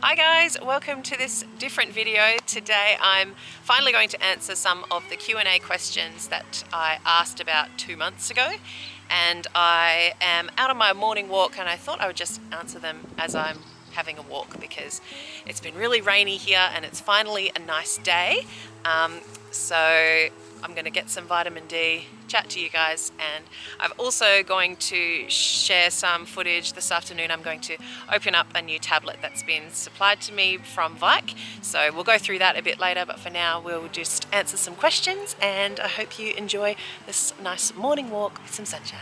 Hi guys, welcome to this different video. Today I'm finally going to answer some of the Q&A questions that I asked about 2 months ago, and I am out on my morning walk and I thought I would just answer them as I'm having a walk because it's been really rainy here and it's finally a nice day. So I'm going to get some vitamin D, chat to you guys, and I'm also going to share some footage this afternoon. I'm going to open up a new tablet that's been supplied to me from Veikk, so we'll go through that a bit later, but for now we'll just answer some questions and I hope you enjoy this nice morning walk with some sunshine.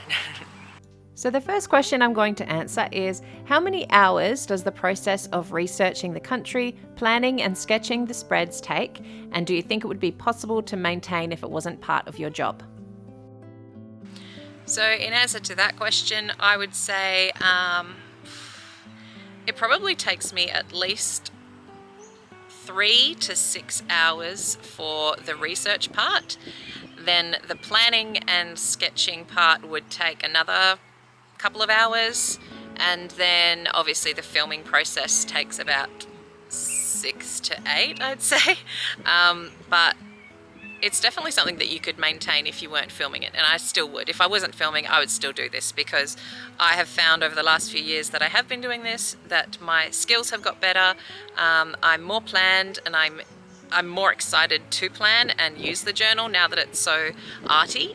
So the first question I'm going to answer is, how many hours does the process of researching the country, planning and sketching the spreads take? And do you think it would be possible to maintain if it wasn't part of your job? So in answer to that question, I would say it probably takes me at least 3 to 6 hours for the research part. Then the planning and sketching part would take another couple of hours, and then obviously the filming process takes about 6 to 8, I'd say. But it's definitely something that you could maintain if you weren't filming it, and I still would. If I wasn't filming, I would still do this because I have found over the last few years that I have been doing this, that my skills have got better. I'm more planned, and I'm more excited to plan and use the journal now that it's so arty.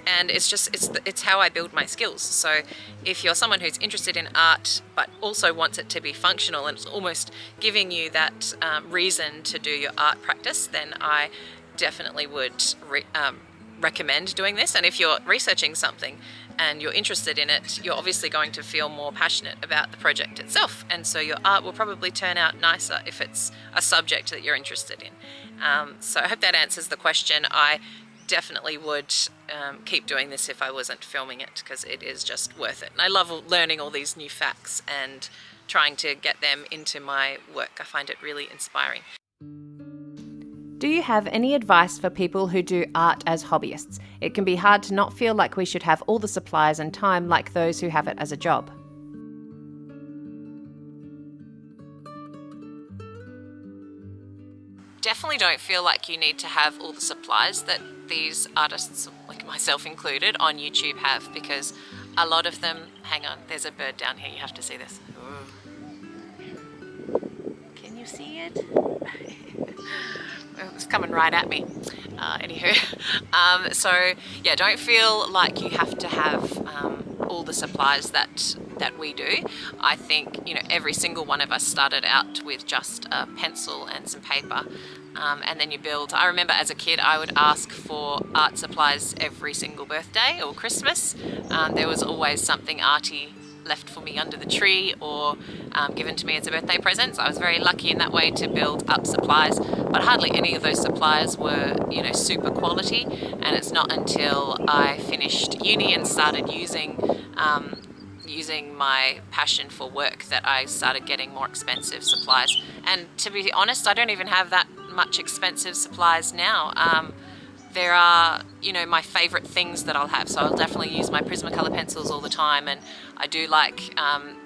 And it's how I build my skills. So if you're someone who's interested in art but also wants it to be functional and it's almost giving you that reason to do your art practice, then I definitely would recommend doing this. And if you're researching something and you're interested in it, you're obviously going to feel more passionate about the project itself, and so your art will probably turn out nicer if it's a subject that you're interested in. So I hope that answers the question. I definitely would keep doing this if I wasn't filming it because it is just worth it. And I love learning all these new facts and trying to get them into my work. I find it really inspiring. Do you have any advice for people who do art as hobbyists? It can be hard to not feel like we should have all the supplies and time like those who have it as a job. Definitely don't feel like you need to have all the supplies that these artists, like myself included, on YouTube have, because a lot of them, hang on, there's a bird down here, you have to see this. Can you see it? It's coming right at me. Anywho, so yeah, don't feel like you have to have all the supplies that we do. I think, every single one of us started out with just a pencil and some paper, and then you build. I remember as a kid I would ask for art supplies every single birthday or Christmas. There was always something arty left for me under the tree or given to me as a birthday present. So I was very lucky in that way to build up supplies, but hardly any of those supplies were super quality. And it's not until I finished uni and started using my passion for work that I started getting more expensive supplies. And to be honest, I don't even have that much expensive supplies now. There are, my favorite things that I'll have. So I'll definitely use my Prismacolor pencils all the time, and I do like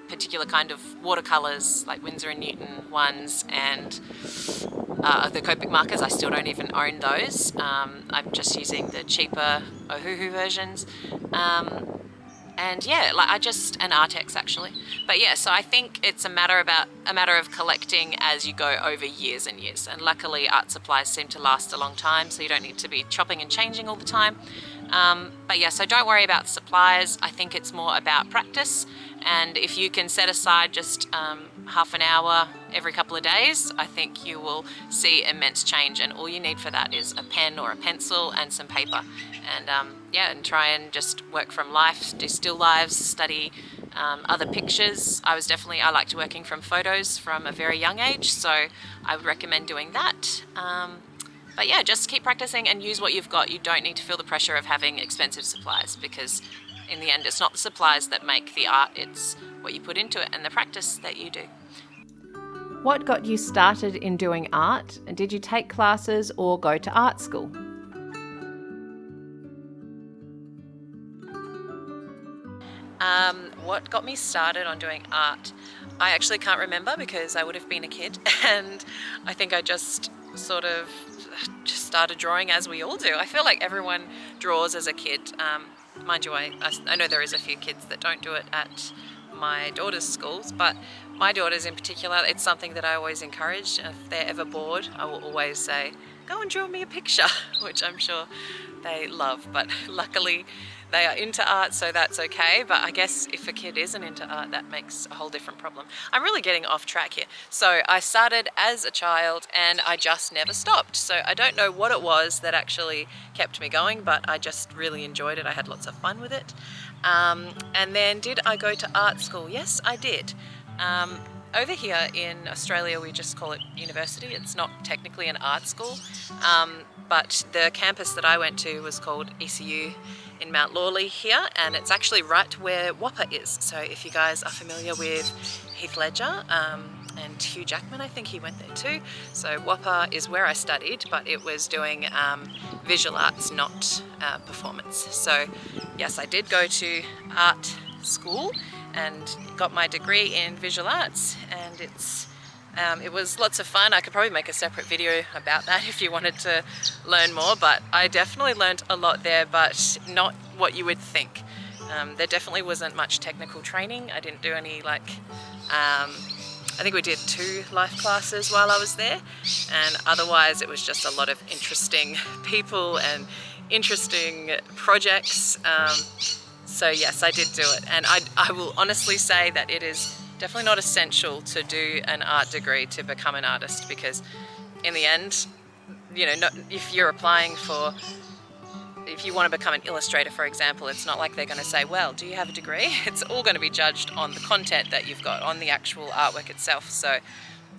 particular kind of watercolors, like Winsor & Newton ones, and the Copic markers. I still don't even own those. I'm just using the cheaper Ohuhu versions. And yeah, and Artex actually. But yeah, so I think it's a matter of collecting as you go over years and years. And luckily art supplies seem to last a long time, so you don't need to be chopping and changing all the time. But yeah, so don't worry about supplies. I think it's more about practice. And if you can set aside just half an hour every couple of days, I think you will see immense change. And all you need for that is a pen or a pencil and some paper. And and try and just work from life, do still lives, study other pictures. I liked working from photos from a very young age, so I would recommend doing that. But yeah, just keep practicing and use what you've got. You don't need to feel the pressure of having expensive supplies, because in the end it's not the supplies that make the art, it's what you put into it and the practice that you do. What got you started in doing art? And did you take classes or go to art school? What got me started on doing art? I actually can't remember because I would have been a kid, and I think I just sort of just started drawing as we all do. I feel like everyone draws as a kid. Mind you, I know there is a few kids that don't do it at my daughter's schools, but my daughters in particular, it's something that I always encourage. If they're ever bored, I will always say, go and draw me a picture, which I'm sure they love, but luckily they are into art, so that's okay. But I guess if a kid isn't into art, that makes a whole different problem. I'm really getting off track here. So I started as a child and I just never stopped. So I don't know what it was that actually kept me going, but I just really enjoyed it. I had lots of fun with it. And then did I go to art school? Yes, I did. Over here in Australia, we just call it university. It's not technically an art school, but the campus that I went to was called ECU in Mount Lawley here, and it's actually right where WAPA is. So if you guys are familiar with Heath Ledger and Hugh Jackman, I think he went there too. So WAPA is where I studied, but it was doing visual arts, not performance. So yes, I did go to art school and got my degree in visual arts, and it was lots of fun. I could probably make a separate video about that if you wanted to learn more, but I definitely learned a lot there, but not what you would think. There definitely wasn't much technical training. I didn't do any I think we did 2 life classes while I was there, and otherwise it was just a lot of interesting people and interesting projects. So yes, I did do it, and I will honestly say that it is definitely not essential to do an art degree to become an artist, because in the end, you know, if you're applying for, if you want to become an illustrator, for example, it's not like they're going to say, well, do you have a degree? It's all going to be judged on the content that you've got, on the actual artwork itself. So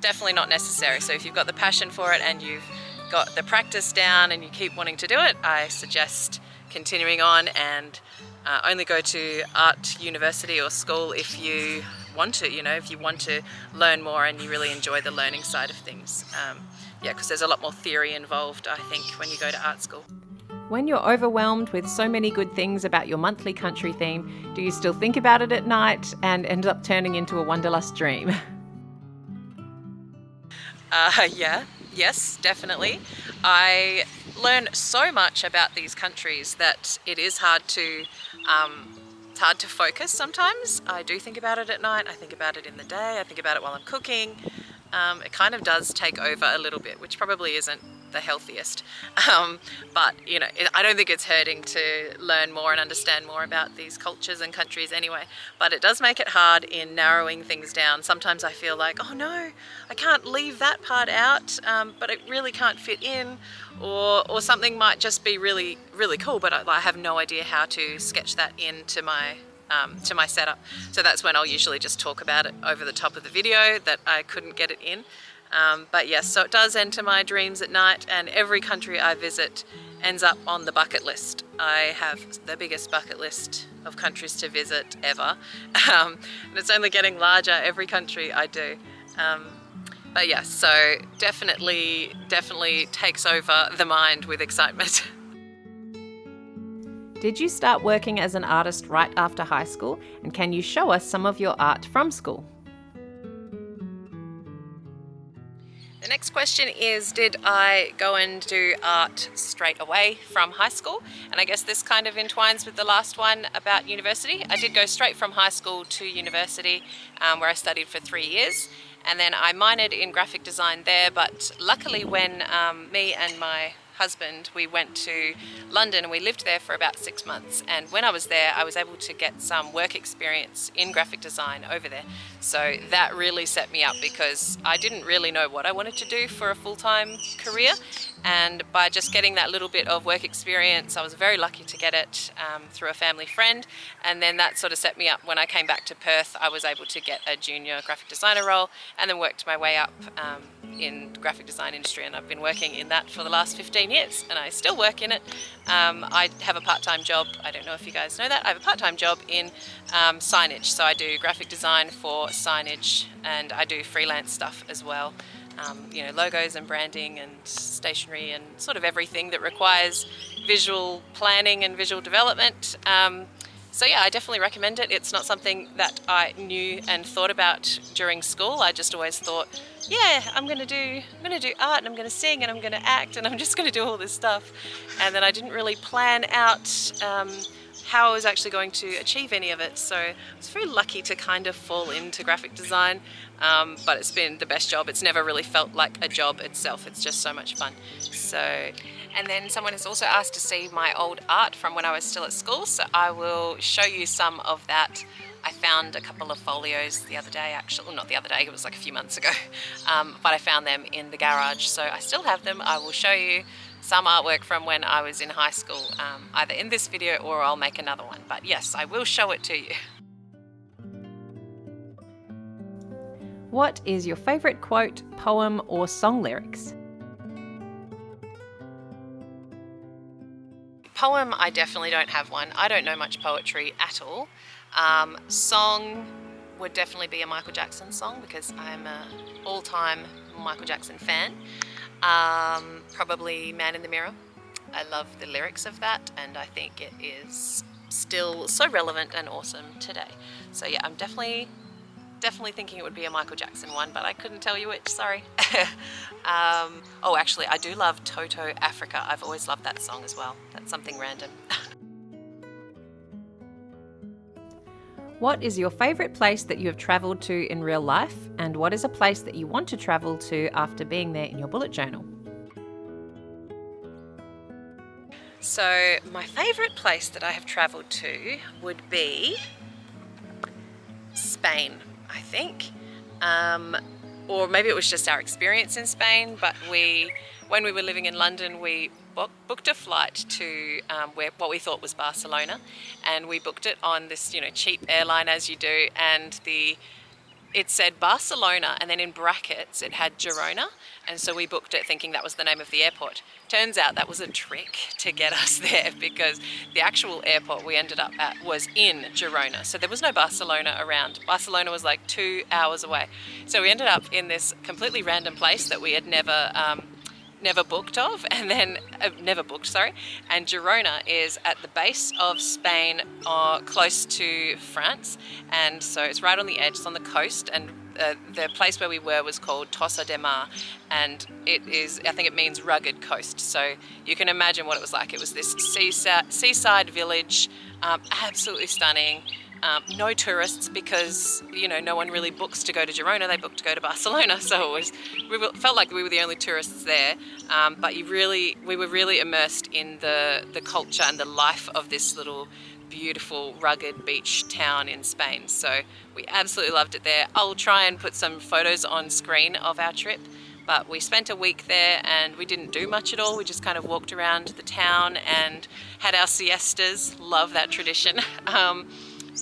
definitely not necessary. So if you've got the passion for it and you've got the practice down and you keep wanting to do it, I suggest continuing on, and only go to art university or school if you want to, you know, if you want to learn more and you really enjoy the learning side of things. Yeah, because there's a lot more theory involved, I think, when you go to art school. When you're overwhelmed with so many good things about your monthly country theme, do you still think about it at night and end up turning into a wanderlust dream? Yes, definitely. I learn so much about these countries that it is hard to focus sometimes. I do think about it at night, I think about it in the day, I think about it while I'm cooking. It kind of does take over a little bit, which probably isn't the healthiest. But, you know, I don't think it's hurting to learn more and understand more about these cultures and countries anyway. But it does make it hard in narrowing things down. Sometimes I feel like, oh no, I can't leave that part out, but it really can't fit in. Or something might just be really, really cool, but I have no idea how to sketch that into my setup. So that's when I'll usually just talk about it over the top of the video that I couldn't get it in. But yes, so it does enter my dreams at night, and every country I visit ends up on the bucket list. I have the biggest bucket list of countries to visit ever, and it's only getting larger every country I do. But yes, so definitely takes over the mind with excitement. Did you start working as an artist right after high school? And can you show us some of your art from school? The next question is, did I go and do art straight away from high school? And I guess this kind of entwines with the last one about university. I did go straight from high school to university, where I studied for 3 years. And then I minored in graphic design there, but luckily when me and my husband, we went to London and we lived there for about 6 months, and when I was there I was able to get some work experience in graphic design over there. So that really set me up, because I didn't really know what I wanted to do for a full-time career, and by just getting that little bit of work experience, I was very lucky to get it through a family friend, and then that sort of set me up. When I came back to Perth, I was able to get a junior graphic designer role and then worked my way up in the graphic design industry, and I've been working in that for the last 15 years and I still work in it. I have a part-time job, I don't know if you guys know that, I have a part-time job in signage, so I do graphic design for signage and I do freelance stuff as well. You know, logos and branding and stationery and sort of everything that requires visual planning and visual development. So yeah, I definitely recommend it. It's not something that I knew and thought about during school. I just always thought, yeah, I'm gonna do art, and I'm gonna sing, and I'm gonna act, and I'm just gonna do all this stuff. And then I didn't really plan out how I was actually going to achieve any of it. So I was very lucky to kind of fall into graphic design, but it's been the best job. It's never really felt like a job itself. It's just so much fun. So, and then someone has also asked to see my old art from when I was still at school, so I will show you some of that. I found a couple of folios the other day, actually, well, not the other day, it was like a few months ago, but I found them in the garage, so I still have them. I will show you some artwork from when I was in high school, either in this video or I'll make another one, but yes, I will show it to you. What is your favourite quote, poem, or song lyrics? Poem, I definitely don't have one. I don't know much poetry at all. Song would definitely be a Michael Jackson song because I'm an all-time Michael Jackson fan. Probably Man in the Mirror. I love the lyrics of that, and I think it is still so relevant and awesome today. So yeah, I'm definitely thinking it would be a Michael Jackson one, but I couldn't tell you which, sorry. Oh, actually, I do love Toto Africa. I've always loved that song as well. That's something random. What is your favourite place that you have travelled to in real life, and what is a place that you want to travel to after being there in your bullet journal? So my favourite place that I have travelled to would be Spain, I think. Or maybe it was just our experience in Spain, but when we were living in London, we booked a flight to what we thought was Barcelona, and we booked it on this cheap airline as you do, and it said Barcelona, and then in brackets it had Girona, and so we booked it thinking that was the name of the airport. Turns out that was a trick to get us there, because the actual airport we ended up at was in Girona, so there was no Barcelona around. Barcelona was like 2 hours away, so we ended up in this completely random place that we had never booked of, and then and Girona is at the base of Spain, close to France, and so it's right on the edge, it's on the coast, and the place where we were was called Tossa de Mar, and I think it means rugged coast, so you can imagine what it was like. It was this seaside village, absolutely stunning. No tourists, because no one really books to go to Girona, they book to go to Barcelona, so we felt like we were the only tourists there, but we were really immersed in the culture and the life of this little beautiful rugged beach town in Spain. So we absolutely loved it there. I'll try and put some photos on screen of our trip, but we spent a week there and we didn't do much at all. We just kind of walked around the town and had our siestas. Love that tradition.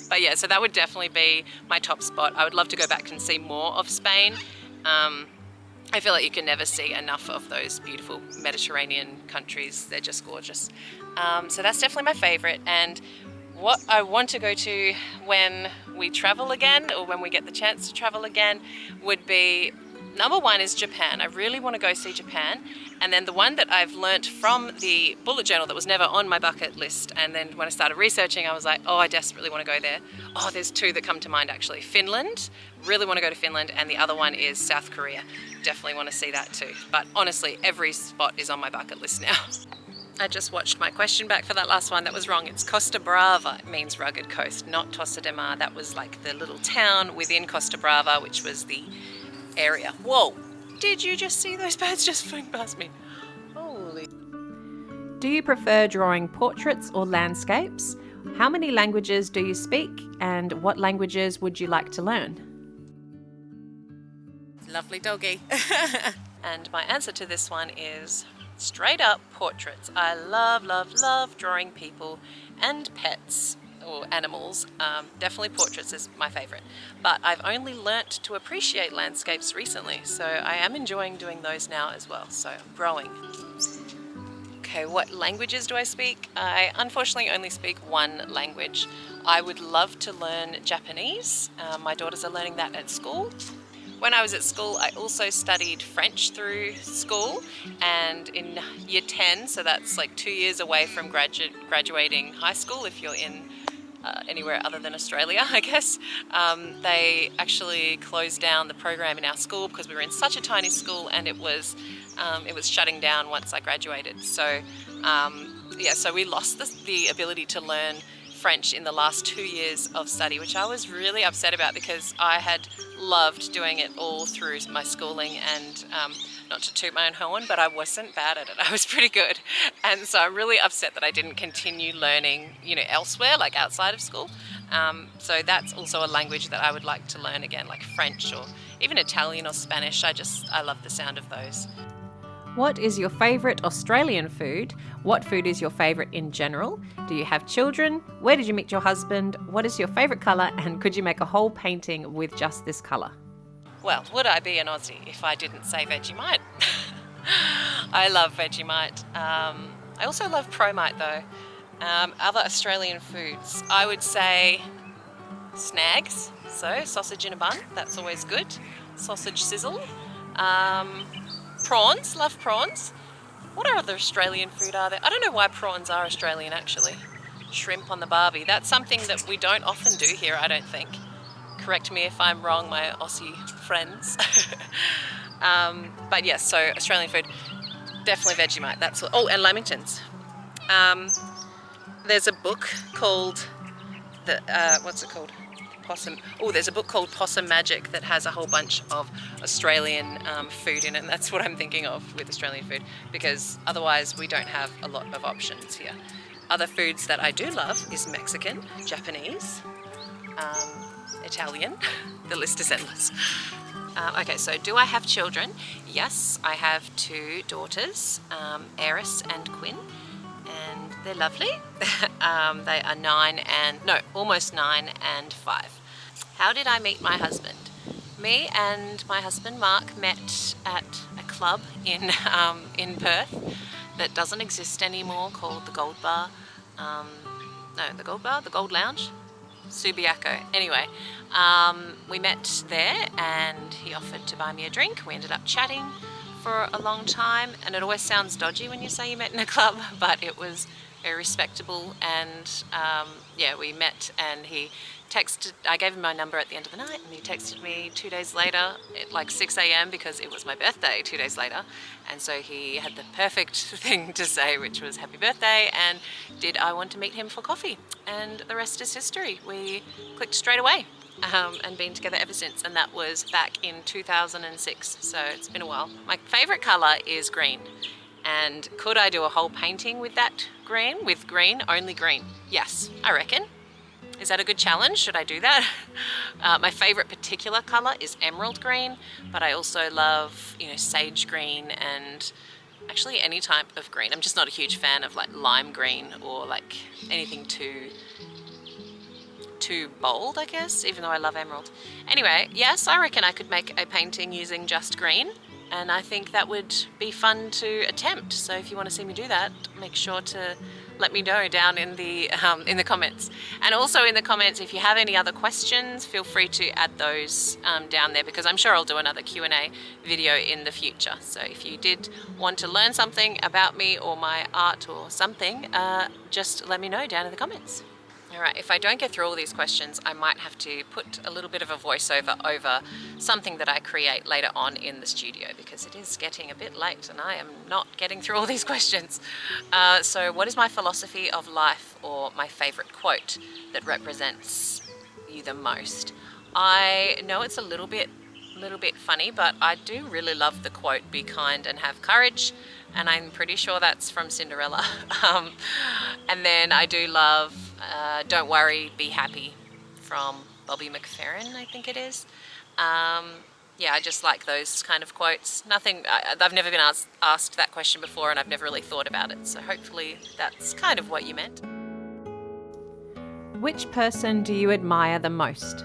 But yeah, so that would definitely be my top spot. I would love to go back and see more of Spain. I feel like you can never see enough of those beautiful Mediterranean countries. They're just gorgeous. So that's definitely my favorite. And what I want to go to when we travel again, or when we get the chance to travel again, would be, number one is Japan. I really want to go see Japan. And then the one that I've learnt from the bullet journal that was never on my bucket list, and then when I started researching, I was like, oh, I desperately want to go there. Oh, there's two that come to mind actually. Finland, really want to go to Finland, and the other one is South Korea. Definitely want to see that too. But honestly, every spot is on my bucket list now. I just watched my question back for that last one. That was wrong. It's Costa Brava. It means rugged coast, not Tossa de Mar. That was like the little town within Costa Brava, which was the area. Whoa, did you just see those birds just flying past me? Holy. Do you prefer drawing portraits or landscapes? How many languages do you speak, and what languages would you like to learn? Lovely doggy. And my answer to this one is straight up portraits. I love, love, love drawing people and pets or animals. Definitely portraits is my favorite, but I've only learnt to appreciate landscapes recently, so I am enjoying doing those now as well, so I'm growing. Okay, what languages do I speak? I unfortunately only speak one language. I would love to learn Japanese. My daughters are learning that at school. When I was at school, I also studied French through school, and in year 10, so that's like 2 years away from graduating high school if you're in anywhere other than Australia, I guess. They actually closed down the program in our school because we were in such a tiny school, and it was shutting down once I graduated. So yeah, so we lost the ability to learn French in the last 2 years of study, which I was really upset about because I had loved doing it all through my schooling, and not to toot my own horn, but I wasn't bad at it. I was pretty good. And so I'm really upset that I didn't continue learning, elsewhere, like outside of school. So that's also a language that I would like to learn again, like French or even Italian or Spanish. I love the sound of those. What is your favourite Australian food? What food is your favourite in general? Do you have children? Where did you meet your husband? What is your favourite colour? And could you make a whole painting with just this colour? Well, would I be an Aussie if I didn't say Vegemite? I love Vegemite. I also love Promite though. Other Australian foods, I would say snags, so sausage in a bun, that's always good. Sausage sizzle. Prawns, love prawns. What other Australian food are there? I don't know why prawns are Australian actually. Shrimp on the barbie, that's something that we don't often do here, I don't think. Correct me if I'm wrong, my Aussie friends. But yes, so Australian food, definitely Vegemite. That's all. Oh, and lamingtons. There's a book called what's it called? Possum. Oh, there's a book called Possum Magic that has a whole bunch of Australian food in it, and that's what I'm thinking of with Australian food, because otherwise we don't have a lot of options here. Other foods that I do love is Mexican, Japanese, Italian. The list is endless. Okay, so do I have children? Yes, I have 2 daughters, Eris and Quinn, and they're lovely. They are almost 9 and 5. How did I meet my husband? Me and my husband Mark met at a club in Perth that doesn't exist anymore, called the Gold Bar. The Gold Lounge? Subiaco. Anyway, we met there and he offered to buy me a drink. We ended up chatting for a long time, and it always sounds dodgy when you say you met in a club, but it was very respectable. And yeah, we met, and I gave him my number at the end of the night, and he texted me 2 days later at like 6 a.m. because it was my birthday 2 days later. And so he had the perfect thing to say, which was happy birthday, and did I want to meet him for coffee? And the rest is history. We clicked straight away, and been together ever since, and that was back in 2006, so it's been a while. My favourite colour is green, and could I do a whole painting with that green? With green, only green? Yes, I reckon. Is that a good challenge? Should I do that? My favourite particular colour is emerald green, but I also love, sage green and actually any type of green. I'm just not a huge fan of like lime green or like anything too bold, I guess, even though I love emerald. Anyway, yes, I reckon I could make a painting using just green, and I think that would be fun to attempt. So if you want to see me do that, make sure to let me know down in the comments. And also in the comments, if you have any other questions, feel free to add those down there, because I'm sure I'll do another Q&A video in the future. So if you did want to learn something about me or my art or something, just let me know down in the comments. Alright, if I don't get through all these questions, I might have to put a little bit of a voiceover over something that I create later on in the studio, because it is getting a bit late and I am not getting through all these questions. So what is my philosophy of life, or my favourite quote that represents you the most? I know it's a little bit funny, but I do really love the quote, "Be kind and have courage," and I'm pretty sure that's from Cinderella. And then I do love "Don't worry, be happy," from Bobby McFerrin, I think it is. Yeah, I just like those kind of quotes. I've never been asked that question before, and I've never really thought about it, so hopefully that's kind of what you meant. Which person do you admire the most?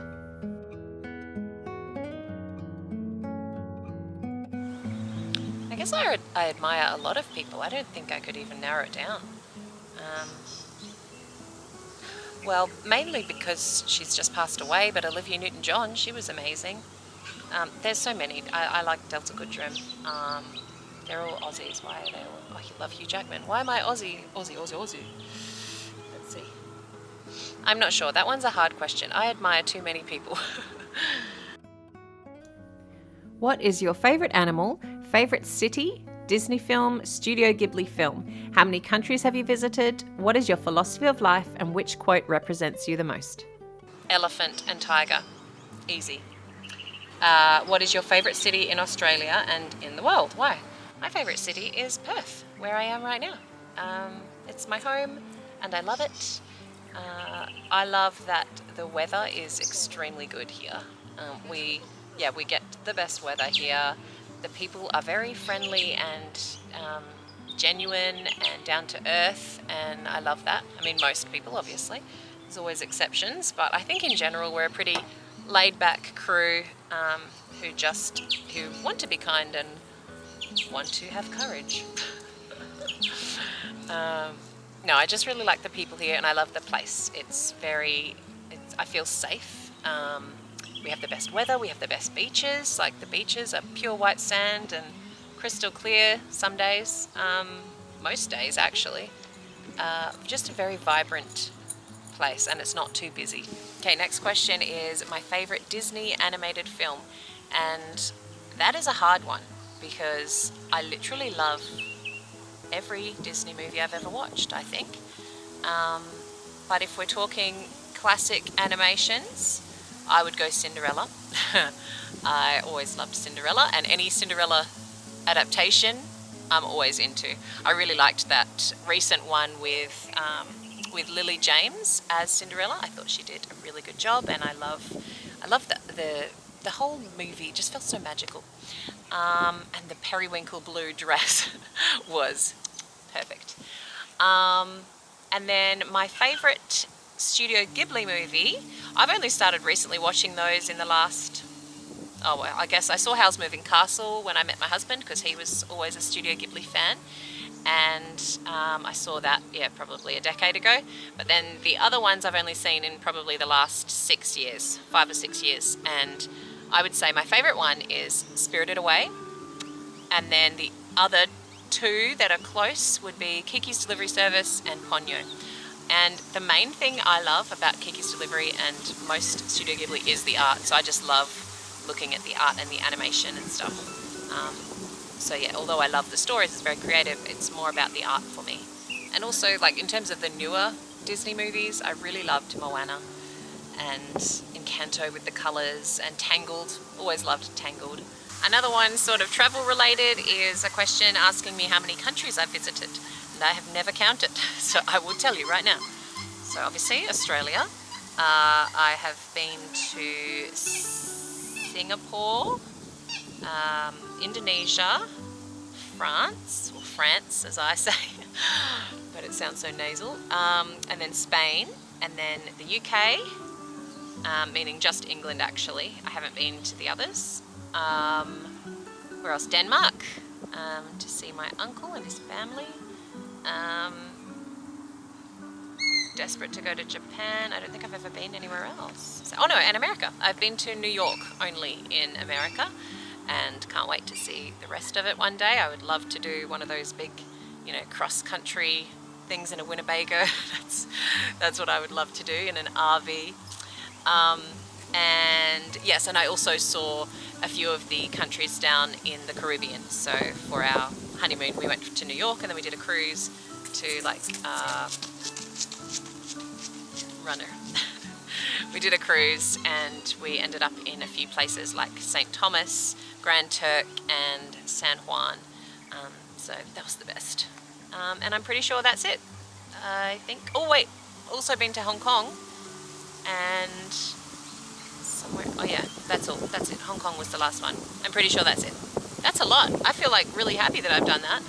I guess I admire a lot of people. I don't think I could even narrow it down. Well, mainly because she's just passed away, but Olivia Newton-John, she was amazing. There's so many. I like Delta Goodrem. They're all Aussies. Why are they all? Oh, you love Hugh Jackman. Why am I Aussie? Aussie. Let's see. I'm not sure. That one's a hard question. I admire too many people. What is your favorite animal, favorite city, Disney film, Studio Ghibli film? How many countries have you visited? What is your philosophy of life, and which quote represents you the most? Elephant and tiger. Easy. What is your favorite city in Australia and in the world? Why? My favorite city is Perth, where I am right now. It's my home and I love it. I love that the weather is extremely good here. We get the best weather here. The people are very friendly and genuine and down to earth, and I love that. I mean, most people, obviously. There's always exceptions, but I think in general we're a pretty laid-back crew who want to be kind and want to have courage. No, I just really like the people here, and I love the place. I feel safe. We have the best weather, we have the best beaches. Like, the beaches are pure white sand and crystal clear some days, most days actually. Just a very vibrant place, and it's not too busy. Okay, next question is my favorite Disney animated film, and that is a hard one because I literally love every Disney movie I've ever watched, I think. But if we're talking classic animations, I would go Cinderella. I always loved Cinderella, and any Cinderella adaptation I'm always into. I really liked that recent one with Lily James as Cinderella. I thought she did a really good job, and I love the whole movie. Just felt so magical. And the periwinkle blue dress was perfect. And then my favorite Studio Ghibli movie, I've only started recently watching those in the last, I guess I saw Howl's Moving Castle when I met my husband, because he was always a Studio Ghibli fan, and I saw that, probably a decade ago. But then the other ones I've only seen in probably the last 6 years, 5 or 6 years, and I would say my favorite one is Spirited Away, and then the other two that are close would be Kiki's Delivery Service and Ponyo. And the main thing I love about Kiki's Delivery and most Studio Ghibli is the art. So I just love looking at the art and the animation and stuff. Although I love the stories, it's very creative, it's more about the art for me. And also, like, in terms of the newer Disney movies, I really loved Moana and Encanto with the colours, and Tangled. Always loved Tangled. Another one, sort of travel related, is a question asking me how many countries I've visited. And I have never counted, so I will tell you right now. So obviously Australia. I have been to Singapore, Indonesia, France, or France as I say, but it sounds so nasal, and then Spain, and then the UK, meaning just England actually. I haven't been to the others. Where else? Denmark, to see my uncle and his family. Desperate to go to Japan. I don't think I've ever been anywhere else. And America. I've been to New York only in America, and can't wait to see the rest of it one day. I would love to do one of those big, cross-country things in a Winnebago. That's what I would love to do, in an RV. And yes, and I also saw a few of the countries down in the Caribbean. So for our honeymoon, we went to New York, and then we did a cruise to we did a cruise, and we ended up in a few places like St. Thomas, Grand Turk, and San Juan. So that was the best. And I'm pretty sure that's it. I think. Oh wait, also been to Hong Kong, and somewhere. Oh yeah, that's all. That's it. Hong Kong was the last one. I'm pretty sure that's it. That's a lot. I feel really happy that I've done that.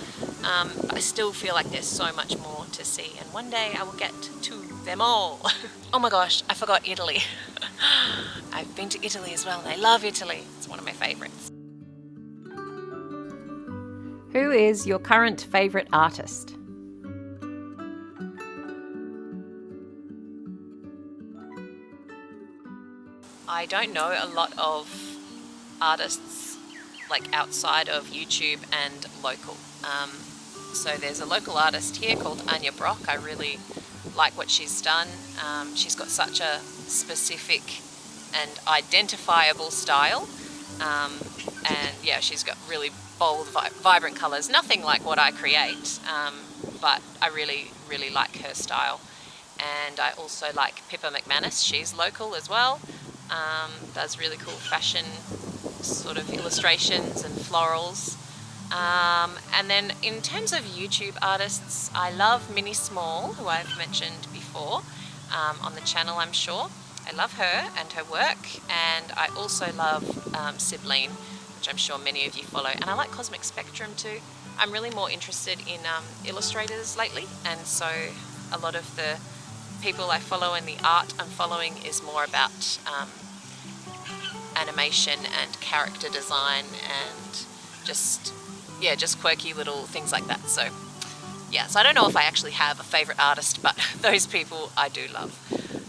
But I still feel like there's so much more to see, and one day I will get to them all. Oh my gosh, I forgot Italy. I've been to Italy as well, and I love Italy. It's one of my favorites. Who is your current favorite artist? I don't know a lot of artists outside of YouTube and local. So there's a local artist here called Anya Brock. I really like what she's done. She's got such a specific and identifiable style, and yeah, she's got really bold, vibrant colours. Nothing like what I create, but I really like her style. And I also like Pippa McManus. She's local as well. Does really cool fashion sort of illustrations and florals. And then in terms of YouTube artists, I love Minnie Small, who I've mentioned before on the channel, I'm sure. I love her and her work, and I also love Sibleen, which I'm sure many of you follow. And I like Cosmic Spectrum too. I'm really more interested in illustrators lately, and so a lot of the people I follow and the art I'm following is more about animation and character design and just quirky little things like that. So yeah, so I don't know if I actually have a favourite artist, but those people I do love.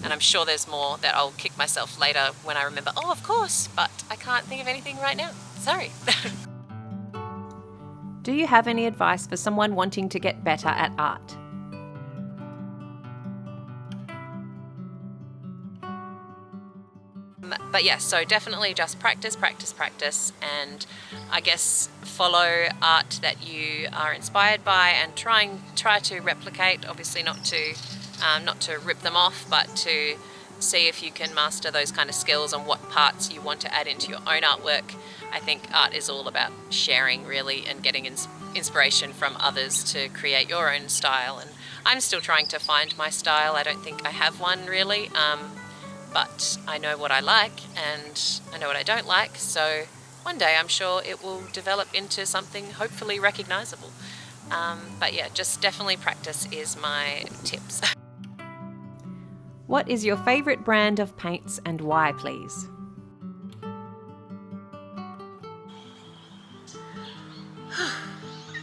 And I'm sure there's more that I'll kick myself later when I remember, oh, of course, but I can't think of anything right now. Sorry. Do you have any advice for someone wanting to get better at art? But yeah, so definitely just practice, and I guess follow art that you are inspired by and try to replicate. Obviously not to rip them off, but to see if you can master those kind of skills and what parts you want to add into your own artwork. I think art is all about sharing really, and getting inspiration from others to create your own style. And I'm still trying to find my style. I don't think I have one really. But I know what I like and I know what I don't like, so one day I'm sure it will develop into something hopefully recognizable. But yeah, just definitely practice is my tips. What is your favourite brand of paints and why, please?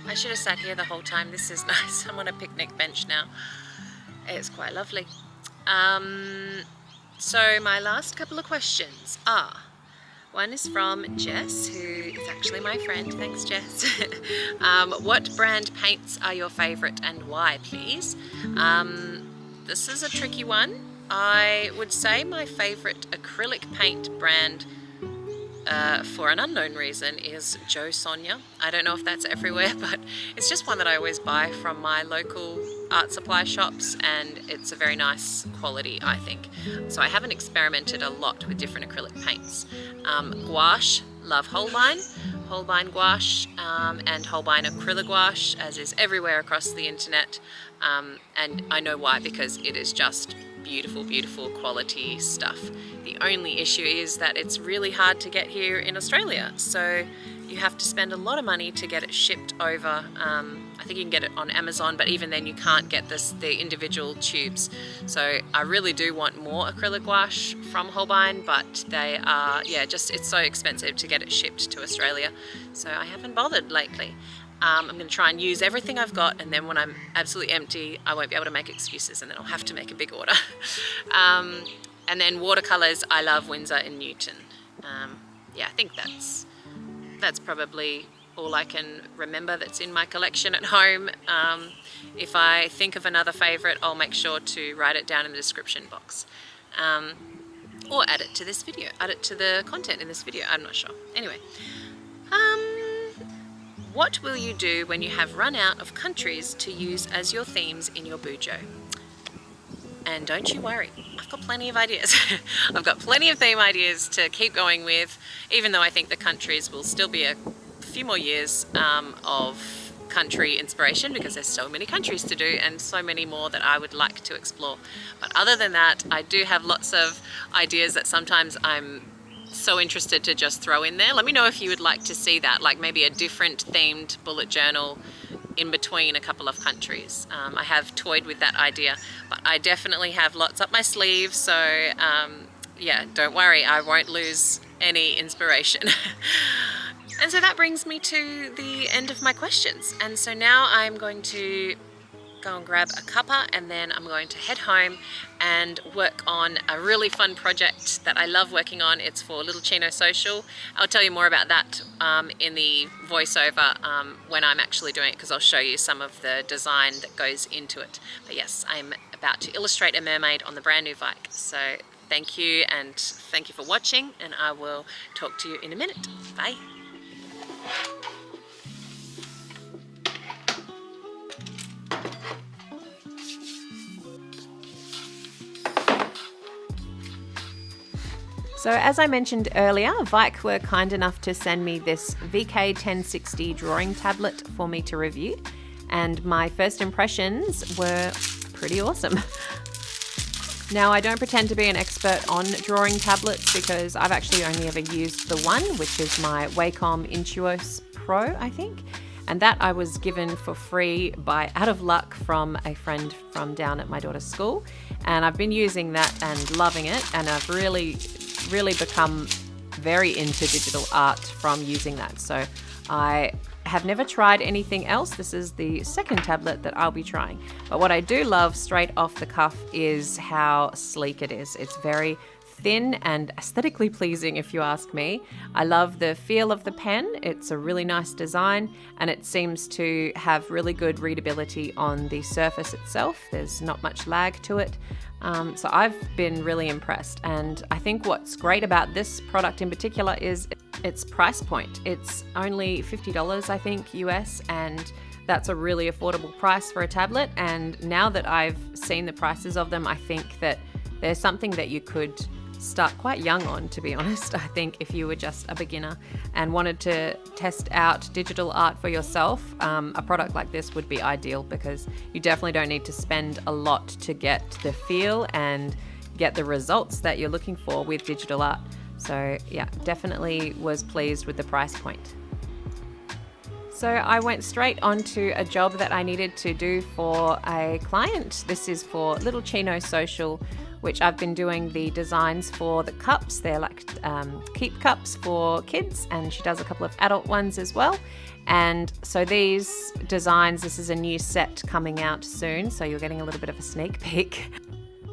I should have sat here the whole time. This is nice. I'm on a picnic bench now. It's quite lovely. So my last couple of questions are, one is from Jess, who is actually my friend. Thanks, Jess. What brand paints are your favourite and why, please? This is a tricky one. I would say my favourite acrylic paint brand, for an unknown reason, is Jo Sonja. I don't know if that's everywhere, but it's just one that I always buy from my local art supply shops, and it's a very nice quality, I think. So I haven't experimented a lot with different acrylic paints. Gouache, love Holbein gouache, and Holbein acrylic gouache, as is everywhere across the internet. And I know why, because it is just beautiful quality stuff. The only issue is that it's really hard to get here in Australia, so you have to spend a lot of money to get it shipped over. I think you can get it on Amazon, but even then you can't get the individual tubes. So I really do want more acrylic gouache from Holbein, but they are, it's so expensive to get it shipped to Australia, so I haven't bothered lately. I'm going to try and use everything I've got, and then when I'm absolutely empty, I won't be able to make excuses, and then I'll have to make a big order. And then watercolours, I love Winsor and Newton. I think that's probably all I can remember that's in my collection at home. If I think of another favourite, I'll make sure to write it down in the description box. Or add it to this video, add it to the content in this video, I'm not sure. Anyway. What will you do when you have run out of countries to use as your themes in your bujo? And don't you worry, I've got plenty of ideas. I've got plenty of theme ideas to keep going with, even though I think the countries will still be a few more years of country inspiration, because there's so many countries to do and so many more that I would like to explore. But other than that, I do have lots of ideas that sometimes I'm so interested to just throw in there. Let me know if you would like to see that, like maybe a different themed bullet journal in between a couple of countries. I have toyed with that idea, but I definitely have lots up my sleeve, so yeah, don't worry, I won't lose any inspiration. And so that brings me to the end of my questions, and so now I'm going to go and grab a cuppa, and then I'm going to head home and work on a really fun project that I love working on. It's for Little Chino Social. I'll tell you more about that in the voiceover when I'm actually doing it, because I'll show you some of the design that goes into it. But yes, I'm about to illustrate a mermaid on the brand new Veikk. So thank you, and thank you for watching, and I will talk to you in a minute. Bye. So as I mentioned earlier, Veikk were kind enough to send me this VK1060 drawing tablet for me to review, and my first impressions were pretty awesome. Now, I don't pretend to be an expert on drawing tablets because I've actually only ever used the one, which is my Wacom Intuos Pro, I think. And that I was given for free by out of luck from a friend from down at my daughter's school. And I've been using that and loving it. And I've really become very into digital art from using that. So I have never tried anything else. This is the second tablet that I'll be trying. But what I do love straight off the cuff is how sleek it is. It's very thin and aesthetically pleasing, if you ask me. I love the feel of the pen. It's a really nice design, and it seems to have really good readability on the surface itself. There's not much lag to it. So I've been really impressed, and I think what's great about this product in particular is its price point. It's only $50, I think, US, and that's a really affordable price for a tablet. And now that I've seen the prices of them, I think that there's something that you could start quite young on, to be honest. I think if you were just a beginner and wanted to test out digital art for yourself, a product like this would be ideal, because you definitely don't need to spend a lot to get the feel and get the results that you're looking for with digital art. So yeah, definitely was pleased with the price point. So I went straight onto a job that I needed to do for a client. This is for Little Chino Social, which I've been doing the designs for the cups. They're like keep cups for kids, and she does a couple of adult ones as well. And so these designs, this is a new set coming out soon, so you're getting a little bit of a sneak peek.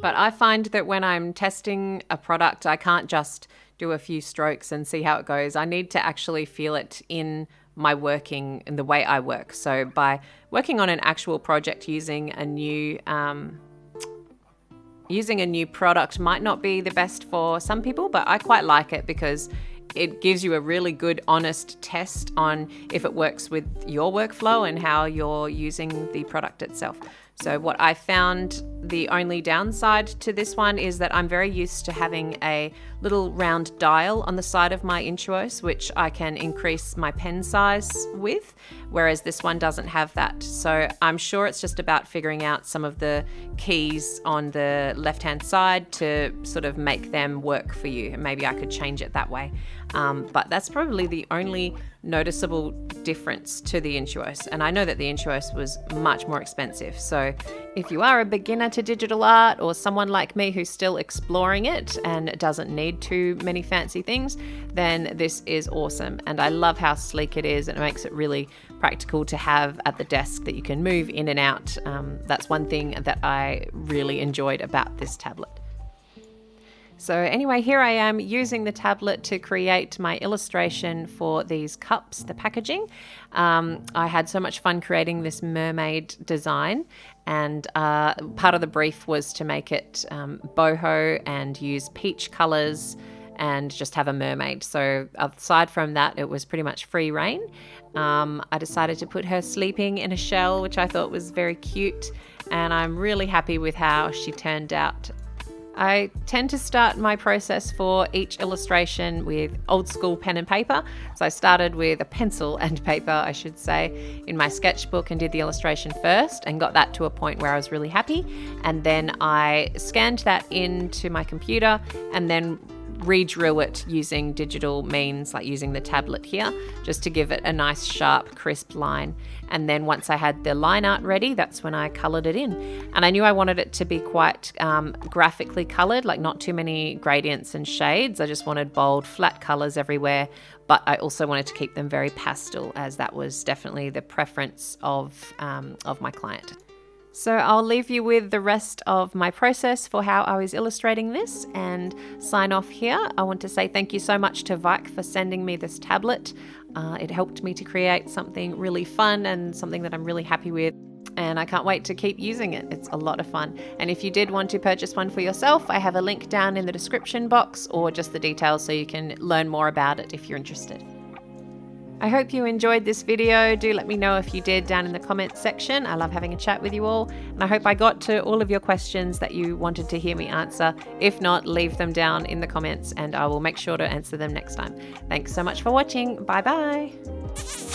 But I find that when I'm testing a product, I can't just do a few strokes and see how it goes. I need to actually feel it in my working, in the way I work. So by working on an actual project using a new product might not be the best for some people, but I quite like it because it gives you a really good, honest test on if it works with your workflow and how you're using the product itself. So what I found, the only downside to this one is that I'm very used to having a little round dial on the side of my Intuos, which I can increase my pen size with, whereas this one doesn't have that. So I'm sure it's just about figuring out some of the keys on the left-hand side to sort of make them work for you. And maybe I could change it that way. But that's probably the only noticeable difference to the Intuos. And I know that the Intuos was much more expensive. So if you are a beginner to digital art, or someone like me who's still exploring it and doesn't need too many fancy things, then this is awesome. And I love how sleek it is, and it makes it really practical to have at the desk that you can move in and out. That's one thing that I really enjoyed about this tablet. So anyway, here I am using the tablet to create my illustration for these cups, the packaging. I had so much fun creating this mermaid design, and part of the brief was to make it boho and use peach colors and just have a mermaid. So aside from that, it was pretty much free reign. I decided to put her sleeping in a shell, which I thought was very cute, and I'm really happy with how she turned out. I tend to start my process for each illustration with old school pen and paper. So I started with a pencil and paper, I should say, in my sketchbook, and did the illustration first and got that to a point where I was really happy. And then I scanned that into my computer and then redrew it using digital means, like using the tablet here, just to give it a nice sharp crisp line. And then once I had the line art ready, that's when I colored it in. And I knew I wanted it to be quite graphically colored, like not too many gradients and shades. I just wanted bold, flat colors everywhere, but I also wanted to keep them very pastel, as that was definitely the preference of my client. So I'll leave you with the rest of my process for how I was illustrating this and sign off here. I want to say thank you so much to Veikk for sending me this tablet. It helped me to create something really fun and something that I'm really happy with. And I can't wait to keep using it. It's a lot of fun. And if you did want to purchase one for yourself, I have a link down in the description box or just the details so you can learn more about it if you're interested. I hope you enjoyed this video. Do let me know if you did down in the comments section. I love having a chat with you all. And I hope I got to all of your questions that you wanted to hear me answer. If not, leave them down in the comments and I will make sure to answer them next time. Thanks so much for watching. Bye bye.